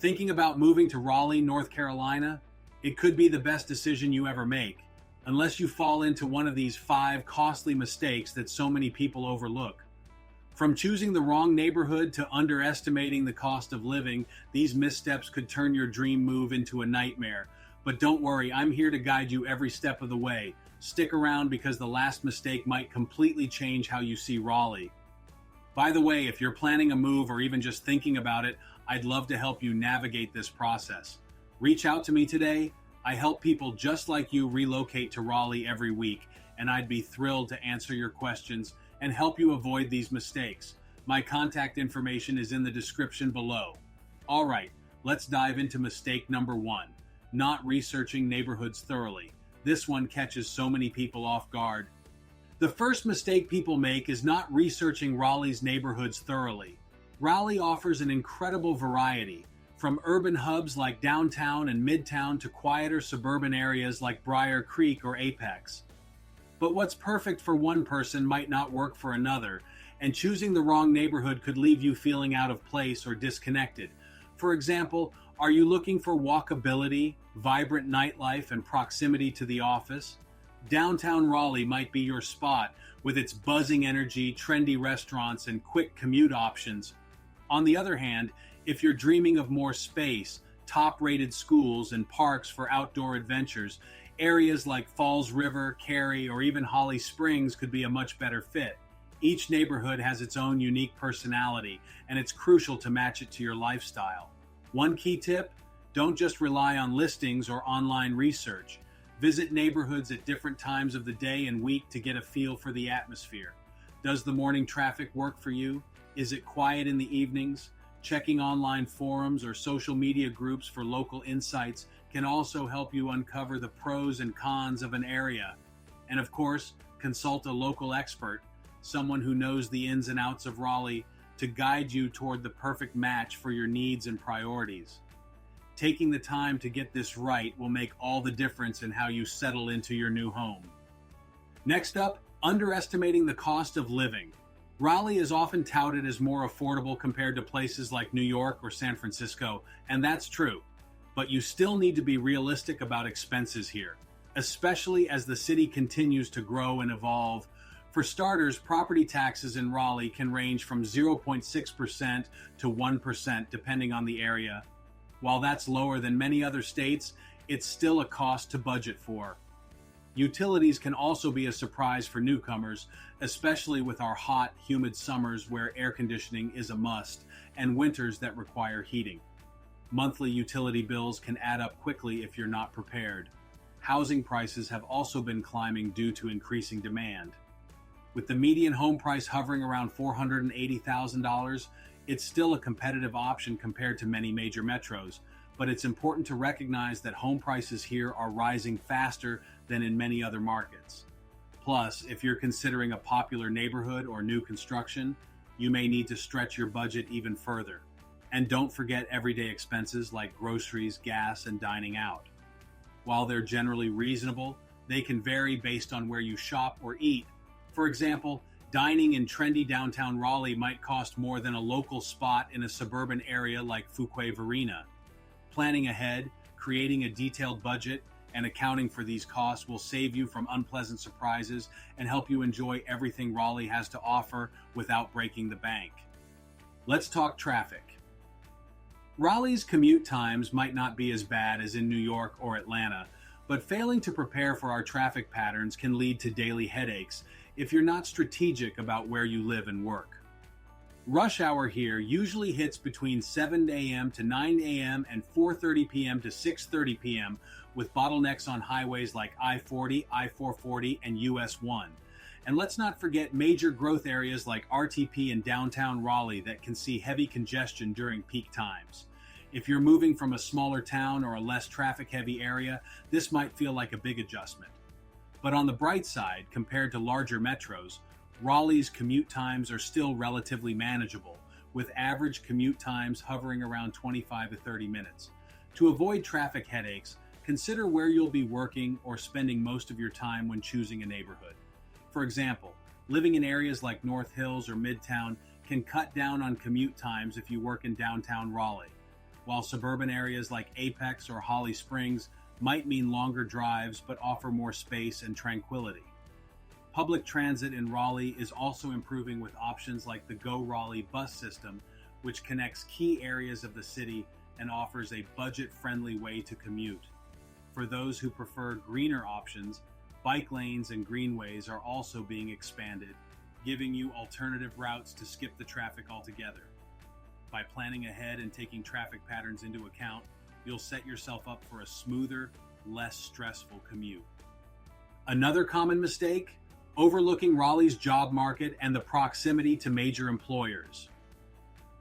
Thinking about moving to Raleigh, North Carolina? It could be the best decision you ever make, unless you fall into one of these 5 costly mistakes that so many people overlook. From choosing the wrong neighborhood to underestimating the cost of living, these missteps could turn your dream move into a nightmare. But don't worry, I'm here to guide you every step of the way. Stick around because the last mistake might completely change how you see Raleigh. By the way, if you're planning a move or even just thinking about it, I'd love to help you navigate this process. Reach out to me today. I help people just like you relocate to Raleigh every week, and I'd be thrilled to answer your questions and help you avoid these mistakes. My contact information is in the description below. All right, let's dive into mistake number 1, not researching neighborhoods thoroughly. This one catches so many people off guard. The first mistake people make is not researching Raleigh's neighborhoods thoroughly. Raleigh offers an incredible variety, from urban hubs like downtown and midtown to quieter suburban areas like Briar Creek or Apex. But what's perfect for one person might not work for another, and choosing the wrong neighborhood could leave you feeling out of place or disconnected. For example, are you looking for walkability, vibrant nightlife, and proximity to the office? Downtown Raleigh might be your spot, with its buzzing energy, trendy restaurants, and quick commute options. On the other hand, if you're dreaming of more space, top-rated schools, and parks for outdoor adventures, areas like Falls River, Cary, or even Holly Springs could be a much better fit. Each neighborhood has its own unique personality, and it's crucial to match it to your lifestyle. One key tip: don't just rely on listings or online research. Visit neighborhoods at different times of the day and week to get a feel for the atmosphere. Does the morning traffic work for you? Is it quiet in the evenings? Checking online forums or social media groups for local insights can also help you uncover the pros and cons of an area. And of course, consult a local expert, someone who knows the ins and outs of Raleigh, to guide you toward the perfect match for your needs and priorities. Taking the time to get this right will make all the difference in how you settle into your new home. Next up, underestimating the cost of living. Raleigh is often touted as more affordable compared to places like New York or San Francisco, and that's true. But you still need to be realistic about expenses here, especially as the city continues to grow and evolve. For starters, property taxes in Raleigh can range from 0.6% to 1% depending on the area. While that's lower than many other states, it's still a cost to budget for. Utilities can also be a surprise for newcomers, especially with our hot, humid summers where air conditioning is a must, and winters that require heating. Monthly utility bills can add up quickly if you're not prepared. Housing prices have also been climbing due to increasing demand. With the median home price hovering around $480,000, it's still a competitive option compared to many major metros, but it's important to recognize that home prices here are rising faster than in many other markets. Plus, if you're considering a popular neighborhood or new construction, you may need to stretch your budget even further. And don't forget everyday expenses like groceries, gas, and dining out. While they're generally reasonable, they can vary based on where you shop or eat. For example, dining in trendy downtown Raleigh might cost more than a local spot in a suburban area like Fuquay-Varina. Planning ahead, creating a detailed budget, and accounting for these costs will save you from unpleasant surprises and help you enjoy everything Raleigh has to offer without breaking the bank. Let's talk traffic. Raleigh's commute times might not be as bad as in New York or Atlanta, but failing to prepare for our traffic patterns can lead to daily headaches if you're not strategic about where you live and work. Rush hour here usually hits between 7 a.m. to 9 a.m. and 4:30 p.m. to 6:30 p.m. with bottlenecks on highways like I-40, I-440, and US 1. And let's not forget major growth areas like RTP and downtown Raleigh that can see heavy congestion during peak times. If you're moving from a smaller town or a less traffic-heavy area, this might feel like a big adjustment. But on the bright side, compared to larger metros, Raleigh's commute times are still relatively manageable, with average commute times hovering around 25 to 30 minutes. To avoid traffic headaches, consider where you'll be working or spending most of your time when choosing a neighborhood. For example, living in areas like North Hills or Midtown can cut down on commute times if you work in downtown Raleigh. while suburban areas like Apex or Holly Springs might mean longer drives but offer more space and tranquility. Public transit in Raleigh is also improving with options like the Go Raleigh bus system, which connects key areas of the city and offers a budget-friendly way to commute. For those who prefer greener options, bike lanes and greenways are also being expanded, giving you alternative routes to skip the traffic altogether. By planning ahead and taking traffic patterns into account, you'll set yourself up for a smoother, less stressful commute. Another common mistake? Overlooking Raleigh's job market and the proximity to major employers.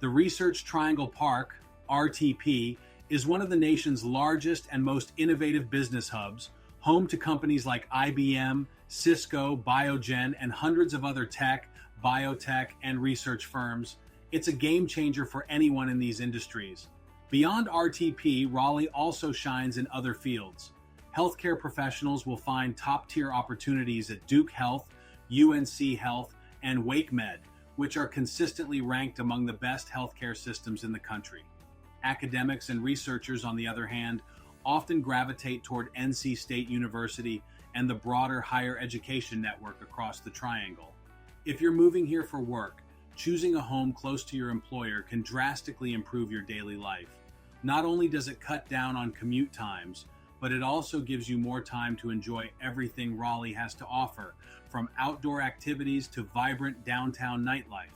The Research Triangle Park, RTP, is one of the nation's largest and most innovative business hubs, home to companies like IBM, Cisco, Biogen, and hundreds of other tech, biotech, and research firms. It's a game changer for anyone in these industries. Beyond RTP, Raleigh also shines in other fields. Healthcare professionals will find top-tier opportunities at Duke Health, UNC Health, and WakeMed, which are consistently ranked among the best healthcare systems in the country. Academics and researchers, on the other hand, often gravitate toward NC State University and the broader higher education network across the Triangle. If you're moving here for work, choosing a home close to your employer can drastically improve your daily life. Not only does it cut down on commute times, but it also gives you more time to enjoy everything Raleigh has to offer, from outdoor activities to vibrant downtown nightlife.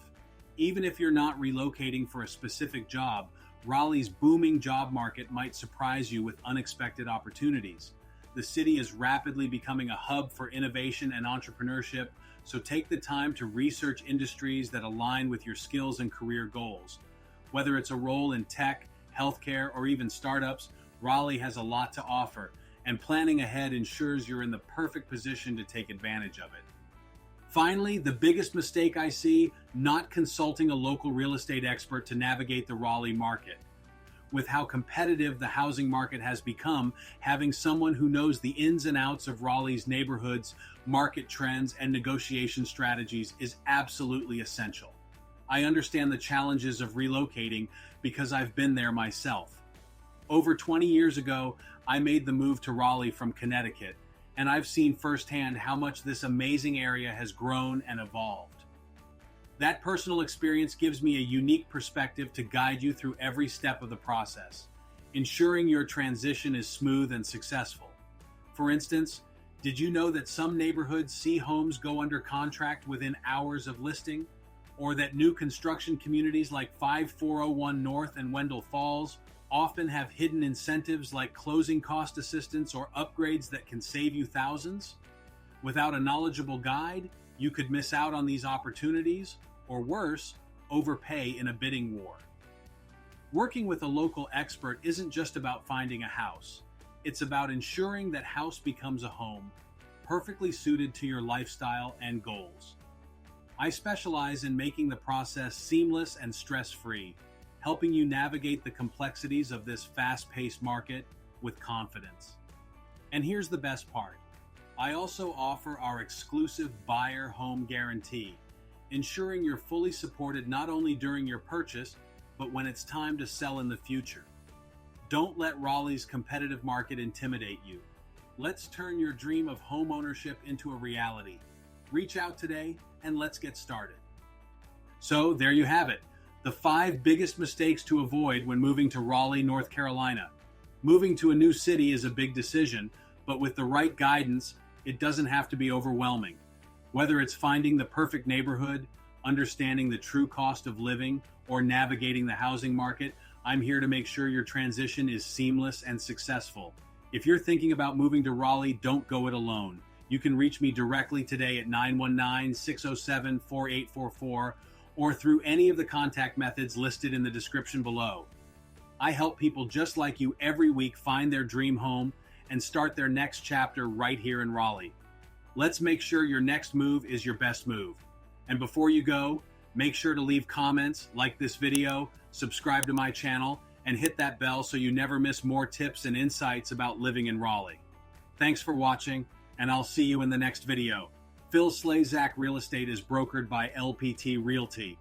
Even if you're not relocating for a specific job, Raleigh's booming job market might surprise you with unexpected opportunities. The city is rapidly becoming a hub for innovation and entrepreneurship, so take the time to research industries that align with your skills and career goals. Whether it's a role in tech, healthcare, or even startups, Raleigh has a lot to offer, and planning ahead ensures you're in the perfect position to take advantage of it. Finally, the biggest mistake I see, not consulting a local real estate expert to navigate the Raleigh market. With how competitive the housing market has become, having someone who knows the ins and outs of Raleigh's neighborhoods, market trends, and negotiation strategies is absolutely essential. I understand the challenges of relocating because I've been there myself. Over 20 years ago, I made the move to Raleigh from Connecticut, and I've seen firsthand how much this amazing area has grown and evolved. That personal experience gives me a unique perspective to guide you through every step of the process, ensuring your transition is smooth and successful. For instance, did you know that some neighborhoods see homes go under contract within hours of listing? Or that new construction communities like 5401 North and Wendell Falls often have hidden incentives like closing cost assistance or upgrades that can save you thousands? Without a knowledgeable guide, you could miss out on these opportunities, or worse, overpay in a bidding war. Working with a local expert isn't just about finding a house. It's about ensuring that house becomes a home, perfectly suited to your lifestyle and goals. I specialize in making the process seamless and stress-free, helping you navigate the complexities of this fast-paced market with confidence. And here's the best part. I also offer our exclusive buyer home guarantee, ensuring you're fully supported not only during your purchase, but when it's time to sell in the future. Don't let Raleigh's competitive market intimidate you. Let's turn your dream of home ownership into a reality. Reach out today and let's get started. So there you have it, the 5 biggest mistakes to avoid when moving to Raleigh, North Carolina. Moving to a new city is a big decision, but with the right guidance, it doesn't have to be overwhelming. Whether it's finding the perfect neighborhood, understanding the true cost of living, or navigating the housing market, I'm here to make sure your transition is seamless and successful. If you're thinking about moving to Raleigh, don't go it alone. You can reach me directly today at 919-607-4844 or through any of the contact methods listed in the description below. I help people just like you every week find their dream home and start their next chapter right here in Raleigh. Let's make sure your next move is your best move. And before you go, make sure to leave comments, like this video, subscribe to my channel, and hit that bell so you never miss more tips and insights about living in Raleigh. Thanks for watching, and I'll see you in the next video. 𝐾𝐨𝐧'𝐭 Real Estate is brokered by LPT Realty.